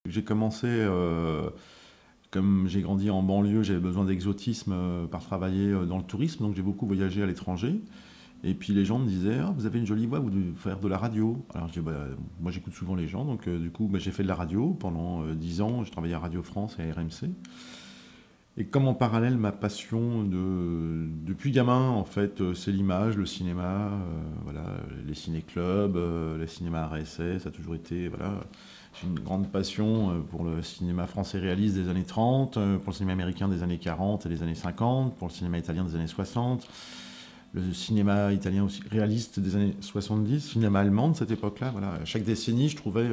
J'ai commencé, comme j'ai grandi en banlieue, j'avais besoin d'exotisme par travailler dans le tourisme, donc j'ai beaucoup voyagé à l'étranger. Et puis les gens me disaient, ah, vous avez une jolie voix, vous devez faire de la radio. Alors je dis, bah, moi j'écoute souvent les gens, donc du coup bah, j'ai fait de la radio pendant 10 ans, je travaillais à Radio France et à RMC. Et comme en parallèle, ma passion depuis gamin, en fait, c'est l'image, le cinéma, voilà, les ciné-clubs, les cinémas à essai, ça a toujours été, voilà. J'ai une grande passion pour le cinéma français réaliste des années 30, pour le cinéma américain des années 40 et des années 50, pour le cinéma italien des années 60, le cinéma italien aussi réaliste des années 70, cinéma allemand de cette époque-là, voilà. À chaque décennie, je trouvais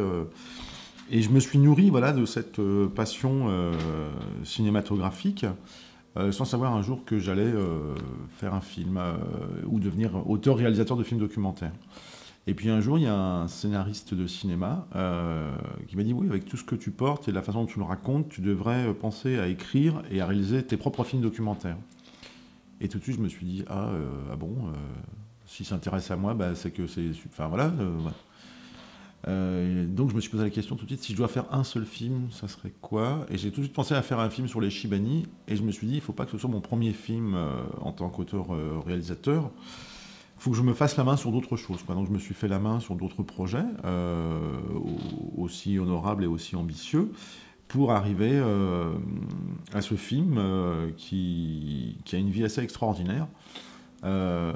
et je me suis nourri voilà, de cette passion cinématographique, sans savoir un jour que j'allais faire un film ou devenir auteur-réalisateur de films documentaires. Et puis un jour, il y a un scénariste de cinéma qui m'a dit, oui, avec tout ce que tu portes et la façon dont tu le racontes, tu devrais penser à écrire et à réaliser tes propres films documentaires. Et tout de suite, je me suis dit, ah bon, si ça s'intéresse à moi, bah, c'est que c'est... Enfin voilà, ouais. Donc je me suis posé la question tout de suite, si je dois faire un seul film, ça serait quoi? Et j'ai tout de suite pensé à faire un film sur les Chibani, et je me suis dit, il ne faut pas que ce soit mon premier film en tant qu'auteur-réalisateur, il faut que je me fasse la main sur d'autres choses, quoi. Donc je me suis fait la main sur d'autres projets, aussi honorables et aussi ambitieux, pour arriver à ce film qui a une vie assez extraordinaire. Euh,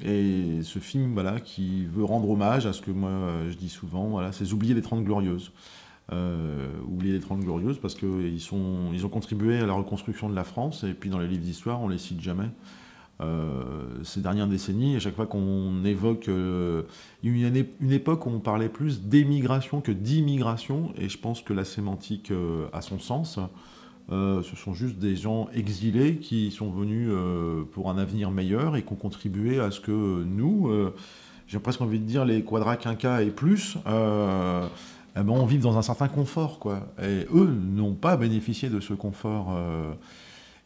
et ce film, voilà, qui veut rendre hommage à ce que moi je dis souvent, voilà, c'est oublier les 30 glorieuses. Oublier les 30 glorieuses parce qu'ils ont contribué à la reconstruction de la France, et puis dans les livres d'histoire, on les cite jamais. Ces dernières décennies, à chaque fois qu'on évoque une époque où on parlait plus d'émigration que d'immigration, et je pense que la sémantique a son sens. Ce sont juste des gens exilés qui sont venus pour un avenir meilleur et qui ont contribué à ce que nous, j'ai presque envie de dire les quadra-quinquas et plus, eh ben, on vive dans un certain confort, quoi. Et eux n'ont pas bénéficié de ce confort.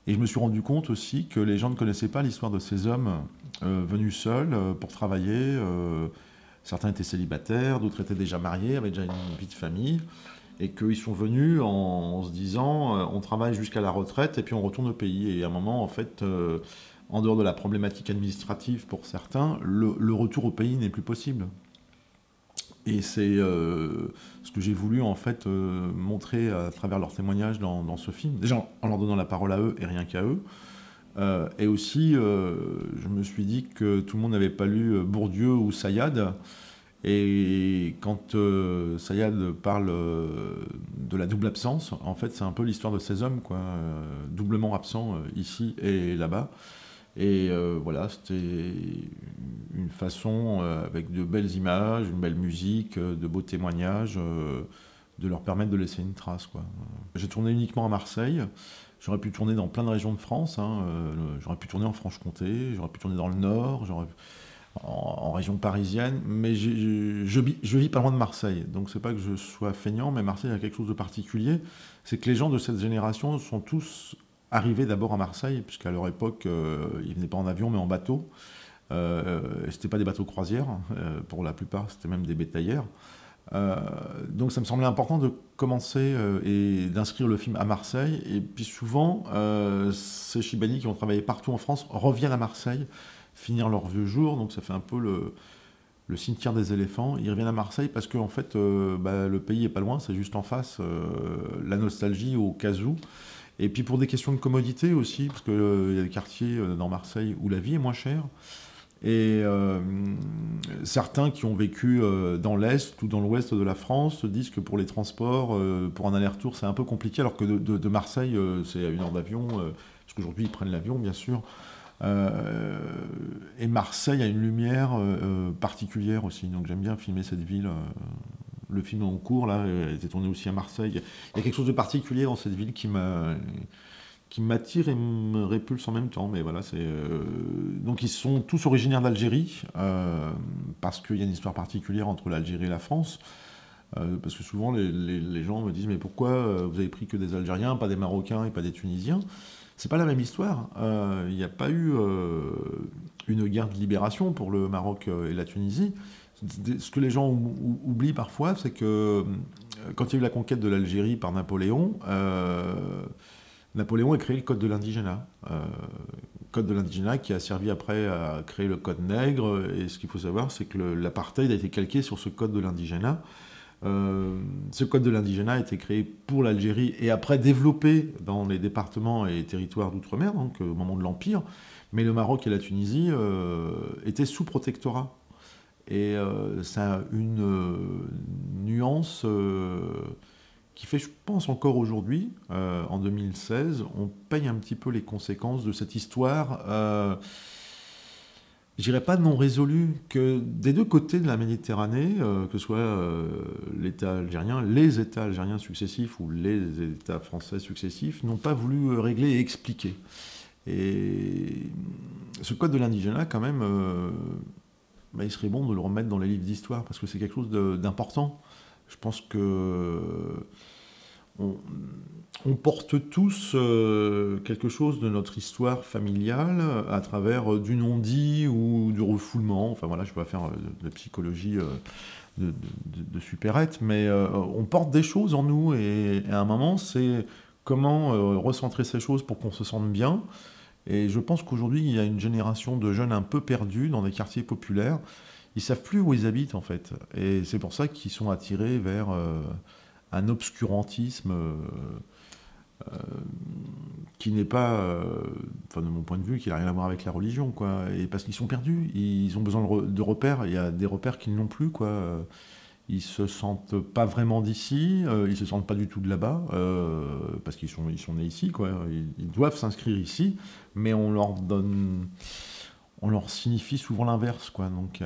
Et je me suis rendu compte aussi que les gens ne connaissaient pas l'histoire de ces hommes venus seuls pour travailler. Certains étaient célibataires, d'autres étaient déjà mariés, avaient déjà une vie de famille, et qu'ils sont venus en se disant on travaille jusqu'à la retraite et puis on retourne au pays. Et à un moment, en fait, en dehors de la problématique administrative pour certains, le retour au pays n'est plus possible. Et c'est ce que j'ai voulu en fait montrer à travers leurs témoignages dans ce film. Déjà en leur donnant la parole à eux et rien qu'à eux. Et aussi, je me suis dit que tout le monde n'avait pas lu Bourdieu ou Sayad. Et quand Sayad parle de la double absence, en fait, c'est un peu l'histoire de ces hommes, quoi, doublement absents ici et là-bas. Et voilà, c'était une façon, avec de belles images, une belle musique, de beaux témoignages, de leur permettre de laisser une trace, quoi. J'ai tourné uniquement à Marseille. J'aurais pu tourner dans plein de régions de France, hein. J'aurais pu tourner en Franche-Comté, j'aurais pu tourner dans le Nord, en région parisienne, mais je vis pas loin de Marseille. Donc c'est pas que je sois feignant, mais Marseille a quelque chose de particulier. C'est que les gens de cette génération sont tous arrivés d'abord à Marseille, puisqu'à leur époque, ils venaient pas en avion, mais en bateau. C'était pas des bateaux croisières, pour la plupart, c'était même des bétaillères. Donc ça me semblait important de commencer et d'inscrire le film à Marseille. Et puis souvent, ces Chibani qui ont travaillé partout en France reviennent à Marseille, finir leurs vieux jours. Donc ça fait un peu le cimetière des éléphants. Ils reviennent à Marseille parce que en fait, le pays est pas loin, c'est juste en face. La nostalgie au cas où. Et puis pour des questions de commodité aussi, parce qu'il y a des quartiers dans Marseille où la vie est moins chère. Et certains qui ont vécu dans l'Est ou dans l'Ouest de la France se disent que pour les transports, pour un aller-retour, c'est un peu compliqué, alors que de Marseille, c'est à 1 heure d'avion, parce qu'aujourd'hui, ils prennent l'avion, bien sûr. Et Marseille a une lumière particulière aussi, donc j'aime bien filmer cette ville. Le film en cours, là, était tourné aussi à Marseille. Il y a quelque chose de particulier dans cette ville qui m'attire et me répulse en même temps. Mais voilà, donc ils sont tous originaires d'Algérie, parce qu'il y a une histoire particulière entre l'Algérie et la France. Parce que souvent les gens me disent mais pourquoi vous avez pris que des Algériens, pas des Marocains et pas des Tunisiens? C'est pas la même histoire. Il n'y a pas eu une guerre de libération pour le Maroc et la Tunisie. Ce que les gens oublient parfois, c'est que quand il y a eu la conquête de l'Algérie par Napoléon, Napoléon a créé le Code de l'indigénat. Code de l'indigénat qui a servi après à créer le Code nègre. Et ce qu'il faut savoir, c'est que l'apartheid a été calqué sur ce Code de l'indigénat. Ce Code de l'indigénat a été créé pour l'Algérie et après développé dans les départements et territoires d'outre-mer, donc au moment de l'Empire. Mais le Maroc et la Tunisie étaient sous protectorat. Et ça a une nuance qui fait, je pense encore aujourd'hui, en 2016, on paye un petit peu les conséquences de cette histoire, je dirais pas non résolue, que des deux côtés de la Méditerranée, que ce soit l'État algérien, les États algériens successifs ou les États français successifs, n'ont pas voulu régler et expliquer. Et ce code de l'indigénat, quand même... il serait bon de le remettre dans les livres d'histoire, parce que c'est quelque chose d'important. Je pense que on porte tous quelque chose de notre histoire familiale à travers du non-dit ou du refoulement. Enfin voilà, je ne vais pas faire de psychologie de supérette, mais on porte des choses en nous, et à un moment, c'est comment recentrer ces choses pour qu'on se sente bien. Et je pense qu'aujourd'hui, il y a une génération de jeunes un peu perdus dans des quartiers populaires. Ils ne savent plus où ils habitent, en fait. Et c'est pour ça qu'ils sont attirés vers un obscurantisme qui n'est pas, enfin de mon point de vue, qui n'a rien à voir avec la religion, quoi. Et parce qu'ils sont perdus, ils ont besoin de repères. Il y a des repères qu'ils n'ont plus, quoi. Ils se sentent pas vraiment d'ici, ils se sentent pas du tout de là-bas, parce qu'ils sont nés ici, quoi. Ils doivent s'inscrire ici, mais on leur signifie souvent l'inverse, quoi. Donc,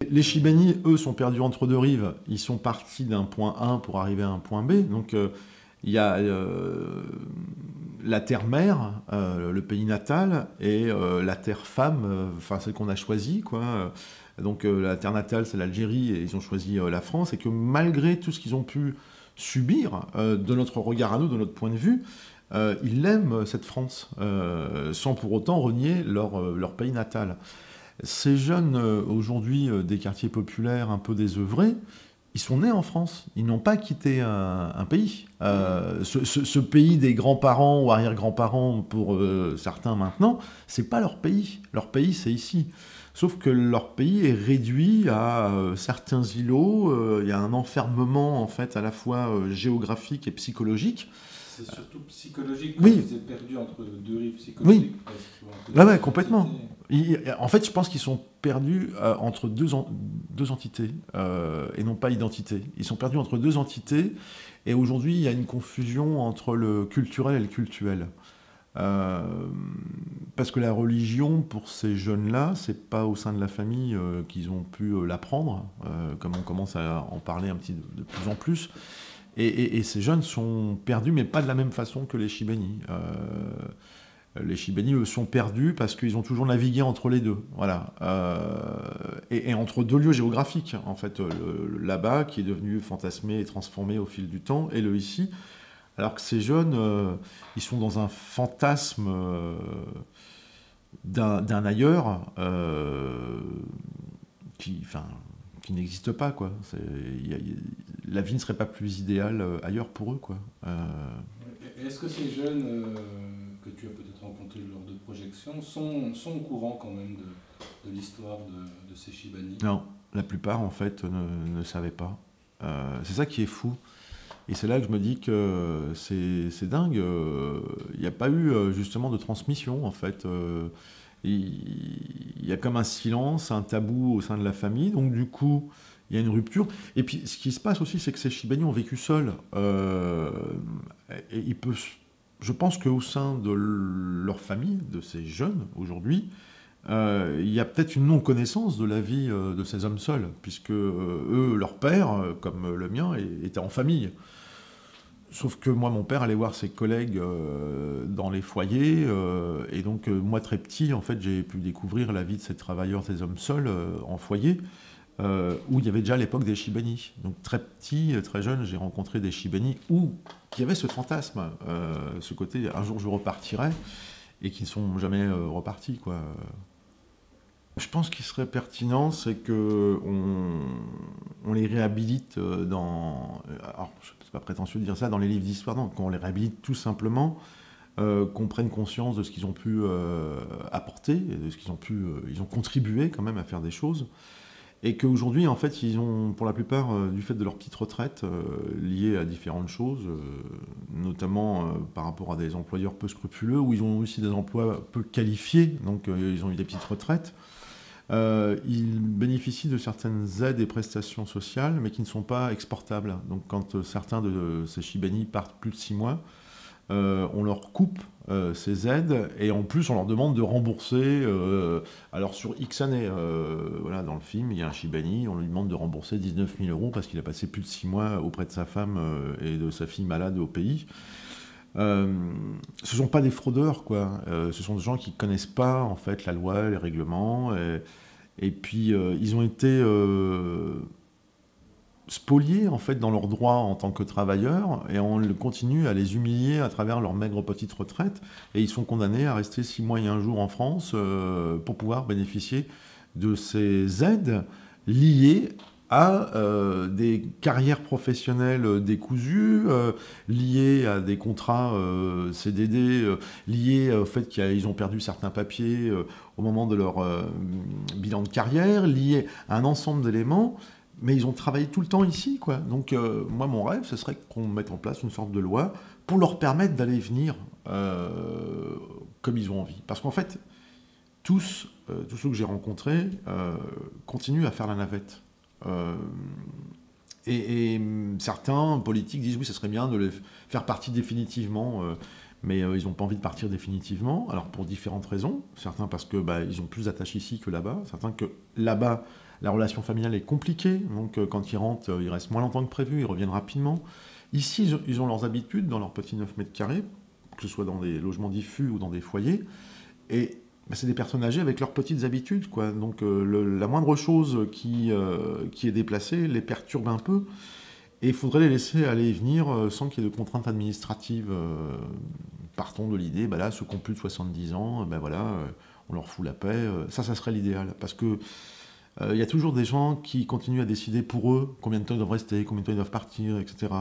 les Chibani, eux, sont perdus entre deux rives. Ils sont partis d'un point A pour arriver à un point B. Donc, il y a la terre-mère, le pays natal, et la terre-femme, enfin celle qu'on a choisie, quoi. Donc la terre natale, c'est l'Algérie, et ils ont choisi la France, et que malgré tout ce qu'ils ont pu subir, de notre regard à nous, de notre point de vue, ils aiment cette France, sans pour autant renier leur pays natal. Ces jeunes, aujourd'hui, des quartiers populaires un peu désœuvrés, ils sont nés en France, ils n'ont pas quitté un pays. Ce pays des grands-parents ou arrière-grands-parents, pour certains maintenant, c'est pas leur pays. Leur pays, c'est ici. Sauf que leur pays est réduit à certains îlots. Il y a un enfermement, en fait, à la fois géographique et psychologique. C'est surtout psychologique. Oui. Ils étaient perdus entre deux rives psychologiques. Oui. Ouais, complètement. En fait, je pense qu'ils sont perdus entre deux entités, et non pas identité. Ils sont perdus entre deux entités, et aujourd'hui, il y a une confusion entre le culturel et le cultuel. Parce que la religion, pour ces jeunes-là, c'est pas au sein de la famille qu'ils ont pu l'apprendre, comme on commence à en parler de plus en plus. Et ces jeunes sont perdus, mais pas de la même façon que les Chibani. Les Chibani, eux, sont perdus parce qu'ils ont toujours navigué entre les deux. Voilà. Et entre deux lieux géographiques, en fait. Là-bas, qui est devenu fantasmé et transformé au fil du temps, et le ici. Alors que ces jeunes, ils sont dans un fantasme d'un ailleurs qui n'existe pas, quoi. La vie ne serait pas plus idéale ailleurs pour eux, quoi. Est-ce que ces jeunes que tu as peut-être rencontrés lors de projections sont au courant quand même de l'histoire de ces Chibani? Non, la plupart, en fait, ne savaient pas. C'est ça qui est fou. Et c'est là que je me dis que c'est dingue. Il n'y a pas eu justement de transmission, en fait. Il y a comme un silence, un tabou au sein de la famille. Donc du coup, il y a une rupture. Et puis ce qui se passe aussi, c'est que ces Chibani ont vécu seuls. Et je pense qu'au sein de leur famille, de ces jeunes aujourd'hui, il y a peut-être une non-connaissance de la vie de ces hommes seuls, puisque eux, leur père, comme le mien, était en famille. Sauf que moi, mon père allait voir ses collègues dans les foyers, et donc moi, très petit, en fait, j'ai pu découvrir la vie de ces travailleurs, ces hommes seuls en foyer, où il y avait déjà à l'époque des Chibani. Donc très petit, très jeune, j'ai rencontré des Chibani qui avaient ce fantasme, ce côté, un jour je repartirai, et qui ne sont jamais repartis, quoi. Je pense qu'il serait pertinent, c'est que on les réhabilite dans... Alors, c'est pas prétentieux de dire ça dans les livres d'histoire, non, qu'on les réhabilite tout simplement, qu'on prenne conscience de ce qu'ils ont pu apporter, et de ce qu'ils ont pu... ils ont contribué quand même à faire des choses, et qu'aujourd'hui, en fait, ils ont, pour la plupart, du fait de leur petite retraite, liée à différentes choses, notamment par rapport à des employeurs peu scrupuleux, où ils ont aussi des emplois peu qualifiés, donc ils ont eu des petites retraites. Ils bénéficient de certaines aides et prestations sociales, mais qui ne sont pas exportables. Donc quand certains de ces Shibani partent plus de 6 mois, on leur coupe ces aides, et en plus on leur demande de rembourser, alors sur X années, voilà, dans le film, il y a un Shibani, on lui demande de rembourser 19 000 euros parce qu'il a passé plus de 6 mois auprès de sa femme et de sa fille malade au pays. Ce ne sont pas des fraudeurs, quoi. Ce sont des gens qui ne connaissent pas, en fait, la loi, les règlements. Et puis, ils ont été spoliés, en fait, dans leurs droits en tant que travailleurs. Et on continue à les humilier à travers leur maigre petite retraite. Et ils sont condamnés à rester 6 mois et 1 jour en France pour pouvoir bénéficier de ces aides liées à des carrières professionnelles décousues, liées à des contrats CDD, liées au fait qu'ils ont perdu certains papiers au moment de leur bilan de carrière, liées à un ensemble d'éléments, mais ils ont travaillé tout le temps ici, quoi. Donc moi, mon rêve, ce serait qu'on mette en place une sorte de loi pour leur permettre d'aller et venir comme ils ont envie. Parce qu'en fait, tous ceux que j'ai rencontrés continuent à faire la navette. Et certains politiques disent oui, ça serait bien de les faire partir définitivement, mais ils n'ont pas envie de partir définitivement. Alors pour différentes raisons, certains parce que ils ont plus d'attaches ici que là-bas, certains que là-bas la relation familiale est compliquée, donc quand ils rentrent, ils restent moins longtemps que prévu, ils reviennent rapidement. Ici, ils ont leurs habitudes dans leurs petits 9 mètres carrés, que ce soit dans des logements diffus ou dans des foyers, et c'est des personnes âgées avec leurs petites habitudes, quoi. Donc la moindre chose qui est déplacée les perturbe un peu. Et il faudrait les laisser aller et venir sans qu'il y ait de contraintes administratives. Partons de l'idée, là, ceux qui ont plus de 70 ans, voilà, on leur fout la paix. Ça serait l'idéal. Parce que il y a toujours des gens qui continuent à décider pour eux combien de temps ils doivent rester, combien de temps ils doivent partir, etc.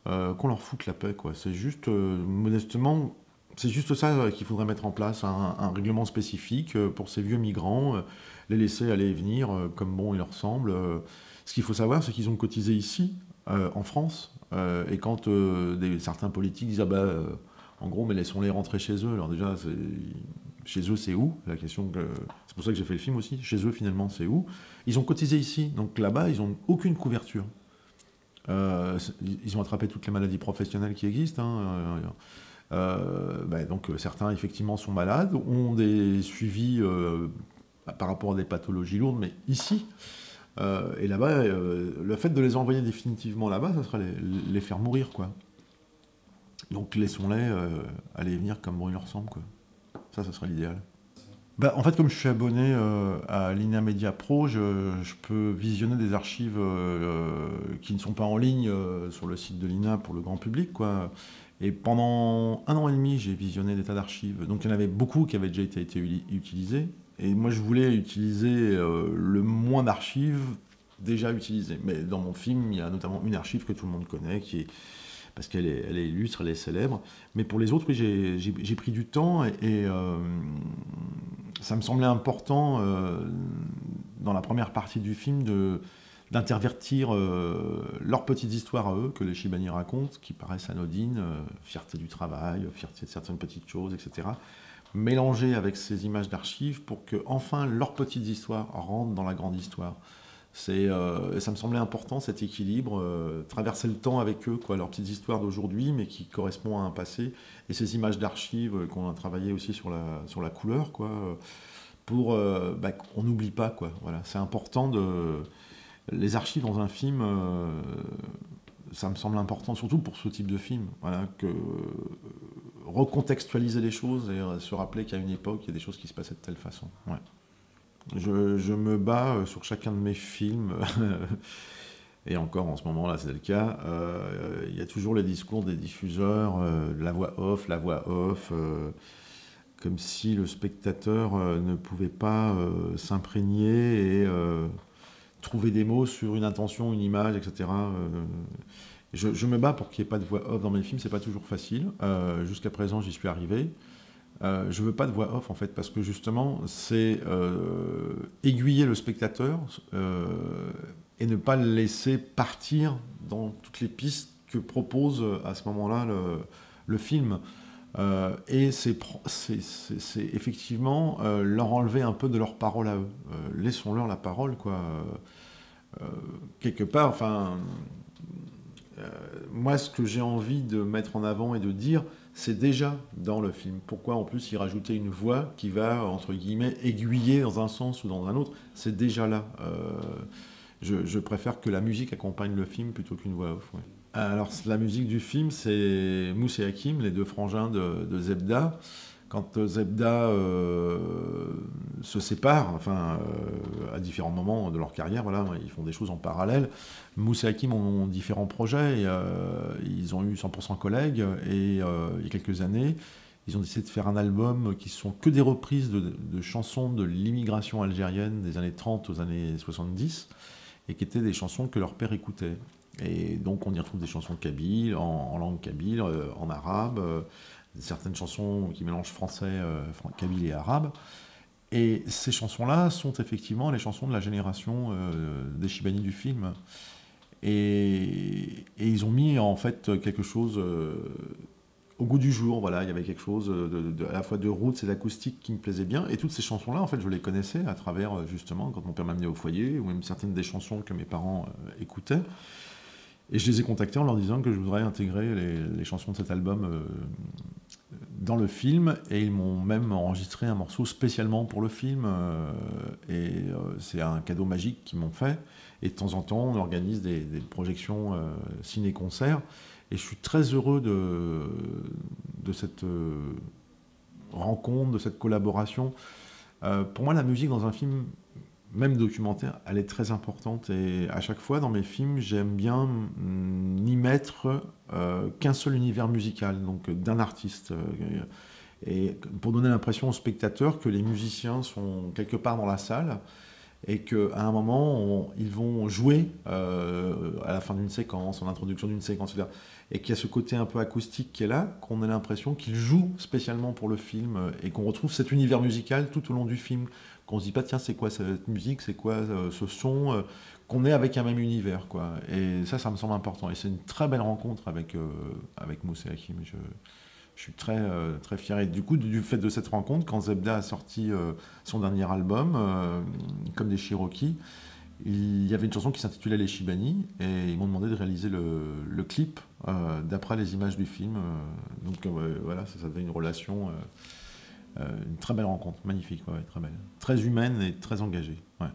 Qu'on leur foute la paix, quoi. C'est juste, modestement... C'est juste ça qu'il faudrait mettre en place, un règlement spécifique pour ces vieux migrants, les laisser aller et venir comme bon il leur semble. Ce qu'il faut savoir, c'est qu'ils ont cotisé ici, en France, et quand certains politiques disent en gros, mais laissons-les rentrer chez eux. Alors déjà, chez eux, c'est où? C'est pour ça que j'ai fait le film aussi. Chez eux, finalement, c'est où? Ils ont cotisé ici, donc là-bas, ils n'ont aucune couverture. Ils ont attrapé toutes les maladies professionnelles qui existent, hein. Donc certains effectivement sont malades, ont des suivis par rapport à des pathologies lourdes, mais ici et là-bas, le fait de les envoyer définitivement là-bas, ça serait les faire mourir, quoi. Donc laissons-les aller et venir comme bon il leur semble, quoi. Ça serait l'idéal. En fait, comme je suis abonné à l'INA Media Pro, je peux visionner des archives qui ne sont pas en ligne sur le site de l'INA pour le grand public, quoi. Et pendant 1 an et demi, j'ai visionné des tas d'archives. Donc il y en avait beaucoup qui avaient déjà été utilisées. Et moi, je voulais utiliser le moins d'archives déjà utilisées. Mais dans mon film, il y a notamment une archive que tout le monde connaît, parce qu'elle est illustre, elle est célèbre. Mais pour les autres, oui, j'ai pris du temps et ça me semblait important, dans la première partie du film, d'intervertir leurs petites histoires à eux, que les Shibani racontent, qui paraissent anodines, fierté du travail, fierté de certaines petites choses, etc., mélangées avec ces images d'archives pour que, enfin, leurs petites histoires rentrent dans la grande histoire. Ça me semblait important, cet équilibre, traverser le temps avec eux, quoi, leurs petites histoires d'aujourd'hui, mais qui correspondent à un passé, et ces images d'archives qu'on a travaillé aussi sur la couleur, quoi, pour qu'on n'oublie pas, quoi. Voilà. C'est important les archives dans un film, ça me semble important, surtout pour ce type de film, voilà, recontextualiser les choses et se rappeler qu'à une époque, il y a des choses qui se passaient de telle façon. Ouais. Je me bats sur chacun de mes films, et encore en ce moment-là, c'est le cas. Il y a toujours les discours des diffuseurs, la voix off. comme si le spectateur ne pouvait pas s'imprégner et trouver des mots sur une intention, une image, etc. Je me bats pour qu'il n'y ait pas de voix off dans mes films, c'est pas toujours facile. Jusqu'à présent, j'y suis arrivé. Je veux pas de voix off en fait, parce que justement, c'est aiguiller le spectateur et ne pas le laisser partir dans toutes les pistes que propose à ce moment-là le film. Et c'est effectivement leur enlever un peu de leur parole à eux. Laissons-leur la parole, quoi. Quelque part, enfin, moi, ce que j'ai envie de mettre en avant et de dire, c'est déjà dans le film. Pourquoi en plus y rajouter une voix qui va, entre guillemets, aiguiller dans un sens ou dans un autre? C'est déjà là. Je préfère que la musique accompagne le film plutôt qu'une voix off. Ouais. Alors, la musique du film, c'est Mousse et Hakim, les deux frangins de Zebda. Quand Zebda se séparent, enfin, à différents moments de leur carrière, voilà, ils font des choses en parallèle. Mousse et Hakim ont différents projets. Ils ont eu 100% collègues et il y a quelques années, ils ont décidé de faire un album qui sont que des reprises de chansons de l'immigration algérienne des années 30 aux années 70 et qui étaient des chansons que leur père écoutait. Et donc on y retrouve des chansons kabyles, en langue kabyle, en arabe, certaines chansons qui mélangent français, kabyle et arabe. Et ces chansons-là sont effectivement les chansons de la génération des Chibani du film. Et ils ont mis en fait quelque chose au goût du jour. Voilà, il y avait quelque chose à la fois de roots et d'acoustique qui me plaisait bien. Et toutes ces chansons-là, en fait, je les connaissais à travers justement quand mon père m'amenait au foyer, ou même certaines des chansons que mes parents écoutaient. Et je les ai contactés en leur disant que je voudrais intégrer les chansons de cet album dans le film. Et ils m'ont même enregistré un morceau spécialement pour le film. C'est un cadeau magique qu'ils m'ont fait. Et de temps en temps, on organise des projections ciné-concerts. Et je suis très heureux de cette rencontre, de cette collaboration. Pour moi, la musique dans un film, même documentaire, elle est très importante. Et à chaque fois, dans mes films, j'aime bien n'y mettre qu'un seul univers musical, donc d'un artiste. Et pour donner l'impression aux spectateurs que les musiciens sont quelque part dans la salle et qu'à un moment, ils vont jouer à la fin d'une séquence, en introduction d'une séquence, etc. Et qu'il y a ce côté un peu acoustique qui est là, qu'on a l'impression qu'ils jouent spécialement pour le film et qu'on retrouve cet univers musical tout au long du film. Qu'on se dit pas, tiens, c'est quoi cette musique, c'est quoi ce son, qu'on est avec un même univers, quoi. Et ça me semble important. Et c'est une très belle rencontre avec Mousse et Hakim. Je suis très, très fier. Et du coup, du fait de cette rencontre, quand Zebda a sorti son dernier album, Comme des Cherokees, il y avait une chanson qui s'intitulait Les Chibani, et ils m'ont demandé de réaliser le clip d'après les images du film. Donc voilà, ça devait une relation, une très belle rencontre, magnifique, ouais, très belle. Très humaine et très engagée. Ouais.